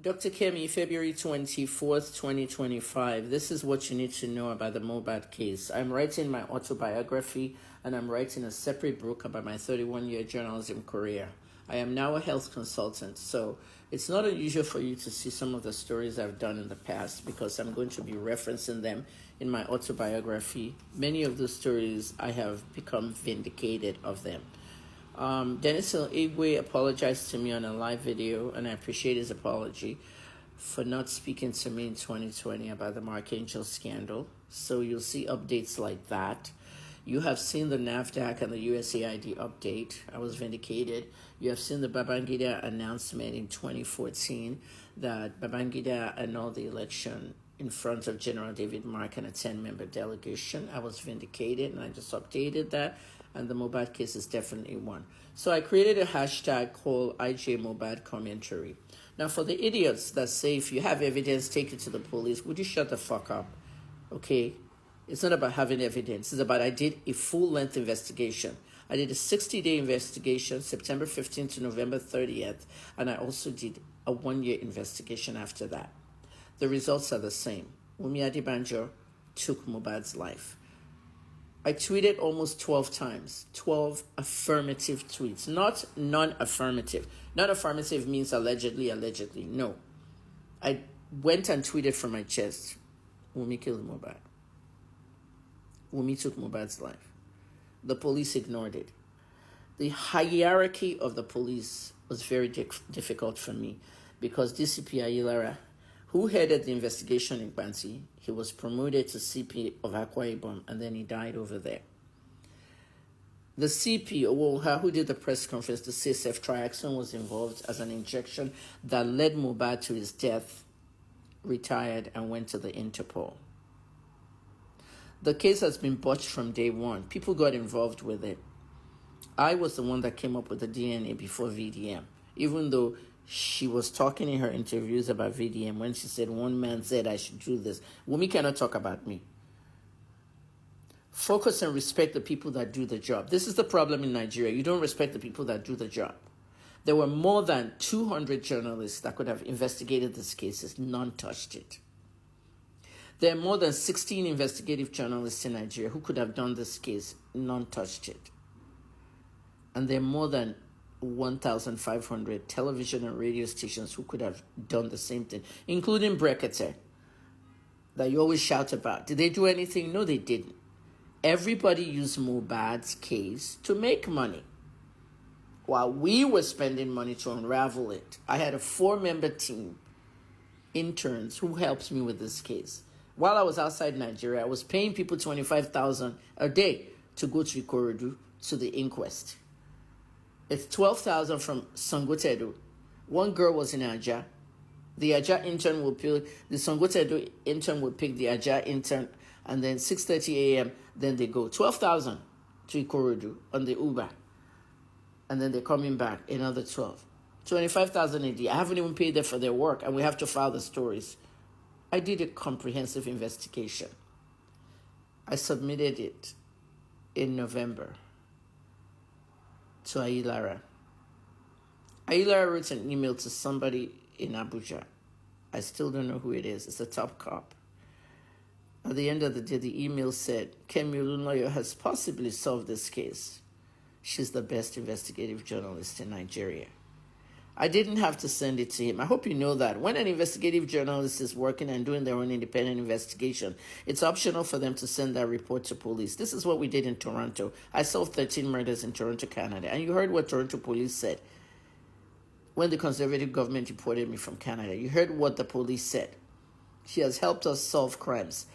Dr. Kemi, February 24th, 2025. This is what you need to know about the Mohbad case. I'm writing my autobiography and I'm writing a separate book about my 31-year journalism career. I am now a health consultant, so it's not unusual for you to see some of the stories I've done in the past because I'm going to be referencing them in my autobiography. Many of those stories, I have become vindicated of them. Dennis Igwe apologized to me on a live video, and I appreciate his apology for not speaking to me in 2020 about the Archangel scandal. So you'll see updates like that. You have seen the NAFDAC and the USAID update. I was vindicated. You have seen the Babangida announcement in 2014 that Babangida annulled the election in front of General David Mark and a 10-member delegation. I was vindicated, and I just updated that, and the Mohbad case is definitely one. So I created a hashtag called IJ Mohbad Commentary. Now, for the idiots that say if you have evidence, take it to the police, would you shut the fuck up? Okay? It's not about having evidence. It's about I did a full-length investigation. I did a 60-day investigation, September 15th to November 30th, and I also did a 1-year investigation after that. The results are the same. Wunmi Adebanjo took Mohbad's life. I tweeted almost 12 times, 12 affirmative tweets, not non-affirmative. Non-affirmative means allegedly. No. I went and tweeted from my chest, Wunmi killed Mohbad. Wunmi took Mohbad's life. The police ignored it. The hierarchy of the police was very difficult for me because DCP Ayilara, who headed the investigation in Bansi, he was promoted to CP of Ikoyi, and then he died over there. The CP, Owoha, who did the press conference to say ceftriaxone was involved as an injection that led Mohbad to his death, retired and went to the Interpol. The case has been botched from day one. People got involved with it. I was the one that came up with the DNA before VDM, even though she was talking in her interviews about VDM when she said one man said I should do this. Wunmi cannot talk about me. Focus and respect the people that do the job. This is the problem in Nigeria. You don't respect the people that do the job. There were more than 200 journalists that could have investigated these cases. None touched it. There are more than 16 investigative journalists in Nigeria who could have done this case. None touched it. And there are more than 1,500 television and radio stations who could have done the same thing, including Brekete, that you always shout about. Did they do anything? No, they didn't. Everybody used Mohbad's case to make money, while we were spending money to unravel it. I had a 4-member team, interns, who helped me with this case. While I was outside Nigeria, I was paying people $25,000 a day to go to Ikoyi to the inquest. It's $12,000 from Sangotedo. One girl was in Aja. The Aja intern will pick, the Sangotedo intern will pick the Aja intern, and then 6:30 a.m., then they go. $12,000 to Ikoyi on the Uber. And then they're coming back, another 12. $25,000 a day. I haven't even paid them for their work, and we have to file the stories. I did a comprehensive investigation. I submitted it in November to Ayilara. Ayilara wrote an email to somebody in Abuja. I still don't know who it is. It's a top cop. At the end of the day, the email said, Kemi Olunloyo has possibly solved this case. She's the best investigative journalist in Nigeria. I didn't have to send it to him. I hope you know that. When an investigative journalist is working and doing their own independent investigation, it's optional for them to send that report to police. This is what we did in Toronto. I solved 13 murders in Toronto, Canada. And you heard what Toronto police said when the Conservative government deported me from Canada. You heard what the police said. She has helped us solve crimes.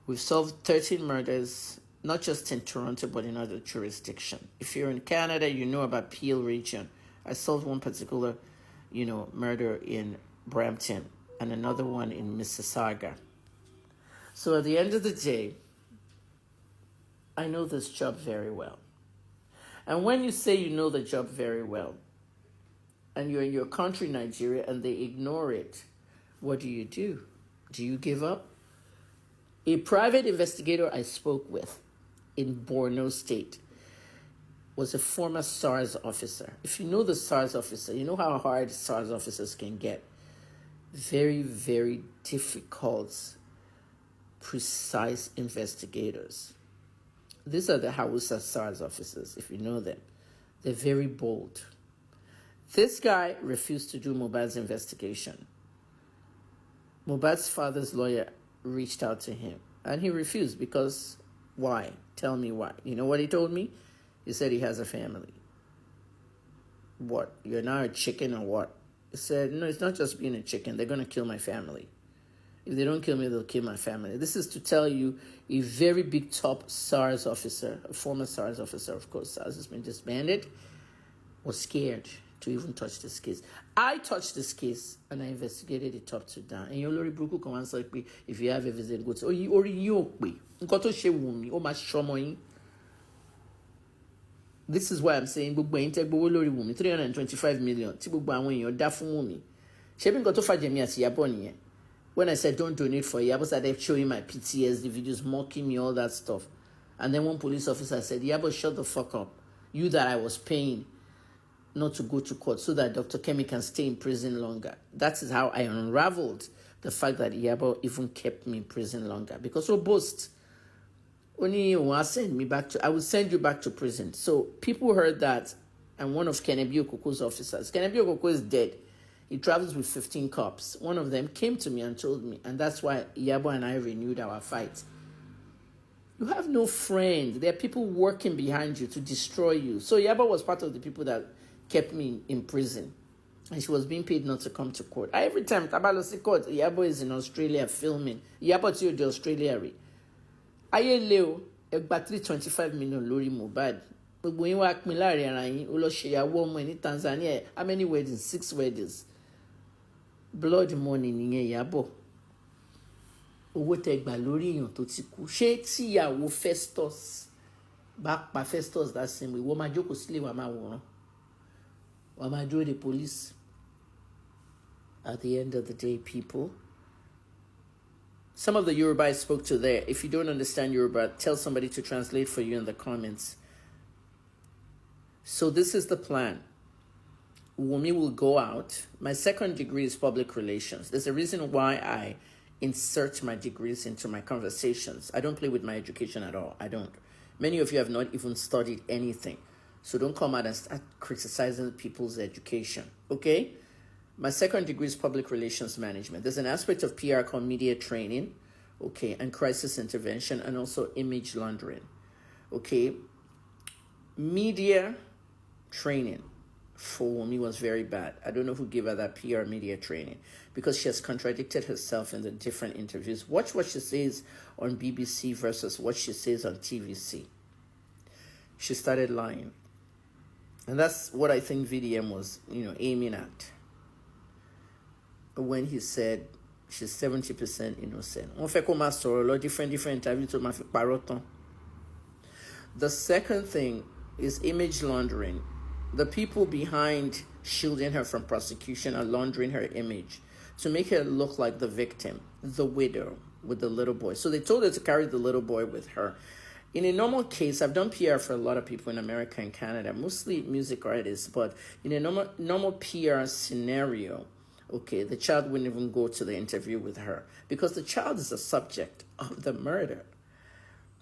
We've solved 13 murders, not just in Toronto, but in other jurisdictions. If you're in Canada, you know about Peel region. I solved one particular, murder in Brampton and another one in Mississauga. So at the end of the day, I know this job very well. And when you say you know the job very well, and you're in your country, Nigeria, and they ignore it, what do? Do you give up? A private investigator I spoke with in Borno State was a former SARS officer. If you know the SARS officer, you know how hard SARS officers can get. very, very difficult, precise investigators. These are the Hausa SARS officers, if you know them. They're very bold. This guy refused to do Mohbad's investigation. Mohbad's father's lawyer reached out to him, and he refused because why? Tell me why. You know what he told me? He said he has a family. What? You're now a chicken or what? He said, no, it's not just being a chicken. They're going to kill my family. If they don't kill me, they'll kill my family. This is to tell you a very big top SARS officer, a former SARS officer, of course, SARS has been disbanded, was scared to even touch this case. I touched this case and I investigated it top to down. And you already broke come answer me if you have a visit, go to or you got to share Wunmi, oh my shomoing. This is why I'm saying book by intake Wunmi 325 million. Tibu Bawen, your dafu Wunmi. Shaping got to fight me as Yaboni. When I said don't donate for Yabo, started showing my PTSD videos, mocking me, all that stuff. And then one police officer said, Yabo, shut the fuck up. You that I was paying not to go to court so that Dr. Kemi can stay in prison longer. That is how I unraveled the fact that Yabo even kept me in prison longer. Because we boast. Only you will send me back to, I will send you back to prison. So people heard that, and one of Kennedy Okoko's officers, Kennedy Okoko is dead. He travels with 15 cops. One of them came to me and told me, and that's why Yabo and I renewed our fight. You have no friend. There are people working behind you to destroy you. So Yabo was part of the people that kept me in prison. And she was being paid not to come to court. Every time Tabalosi court, Yabo is in Australia filming. Yabo to the Australia. Aye Leo, about 325 million lori Mohbad. Gbogbo yín wá pín láàrin ara yín, ó lọ ṣèyàwó ọmọ ẹ̀ ní Tanzania. How many weddings? 6 weddings. Blood money nìyẹn Ìyábọ̀. Owó tẹ́ gbà lórí èèyàn tó ti kú. Ṣé tíyàwó Festus bá pa Festus that same way, wọ́n máa jókòó sílé wa máa wòran. Wọ́n máa dúró de police. At the end of the day, people, some of the Yoruba I spoke to there, if you don't understand Yoruba, tell somebody to translate for you in the comments. So this is the plan. Wunmi will go out. My second degree is public relations. There's a reason why I insert my degrees into my conversations. I don't play with my education at all. I don't. Many of you have not even studied anything. So don't come out and start criticizing people's education. Okay? My second degree is public relations management. There's an aspect of PR called media training, okay, and crisis intervention, and also image laundering. Okay? Media training for Wunmi was very bad. I don't know who gave her that PR media training because she has contradicted herself in the different interviews. Watch what she says on BBC versus what she says on TVC. She started lying. And that's what I think VDM was, aiming at when he said she's 70% innocent. On fait comme ça, different interviews to my paroton. The second thing is image laundering. The people behind shielding her from prosecution are laundering her image to make her look like the victim, the widow with the little boy. So they told her to carry the little boy with her. In a normal case, I've done PR for a lot of people in America and Canada, mostly music artists, but in a normal PR scenario, okay, the child wouldn't even go to the interview with her because the child is the subject of the murder.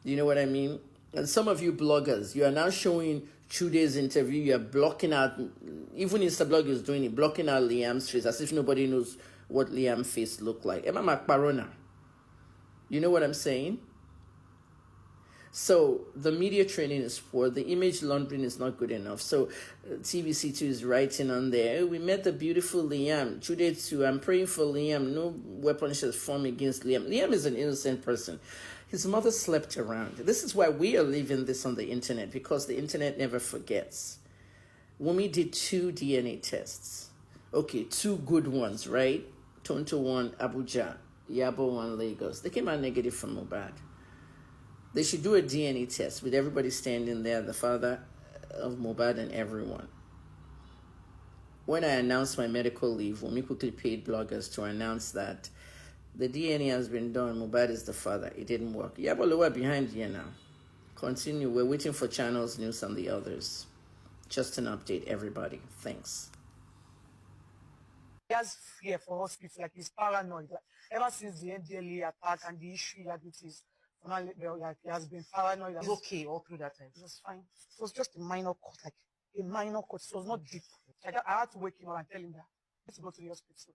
You know what I mean? And some of you bloggers, you are now showing Chude's interview, you are blocking out, even Instablog is doing it, blocking out Liam's face as if nobody knows what Liam's face looked like. Emma Macparona. You know what I'm saying? So the media training is poor. The image laundering is not good enough. So TVC2 is writing on there, we met the beautiful Liam. Today too, I'm praying for Liam. No weapon shall form against Liam. Liam is an innocent person. His mother slept around. This is why we are leaving this on the internet, because the internet never forgets. Wunmi did 2 DNA tests. Okay, 2 good ones, right? Tonto 1, Abuja. Yabo 1, Lagos. They came out negative from Mohbad. They should do a DNA test with everybody standing there, the father of Mohbad and everyone. When I announced my medical leave, Wunmi quickly paid bloggers to announce that the DNA has been done. Mohbad is the father. It didn't work. Yabo, we're behind here now. Continue. We're waiting for Channels News and the others. Just an update, everybody. Thanks. has fear for hospital, like he's paranoid. Like, ever since the NDLA attack and the issue he had with his like he has been paranoid. He's okay all through that time. It was fine. It was just a minor cut, like a minor cut. It was not deep. Like, I had to wake him up and tell him that I need to go to the hospital.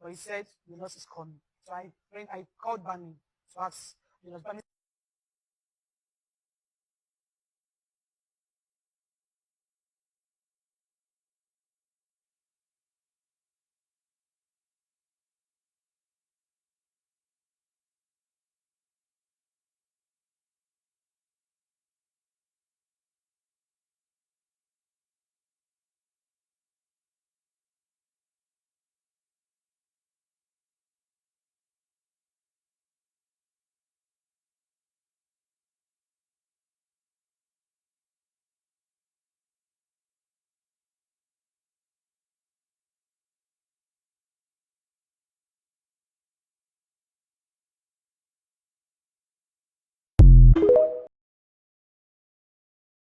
But he said the nurse is coming. So I called Bami to ask the nurse. Bami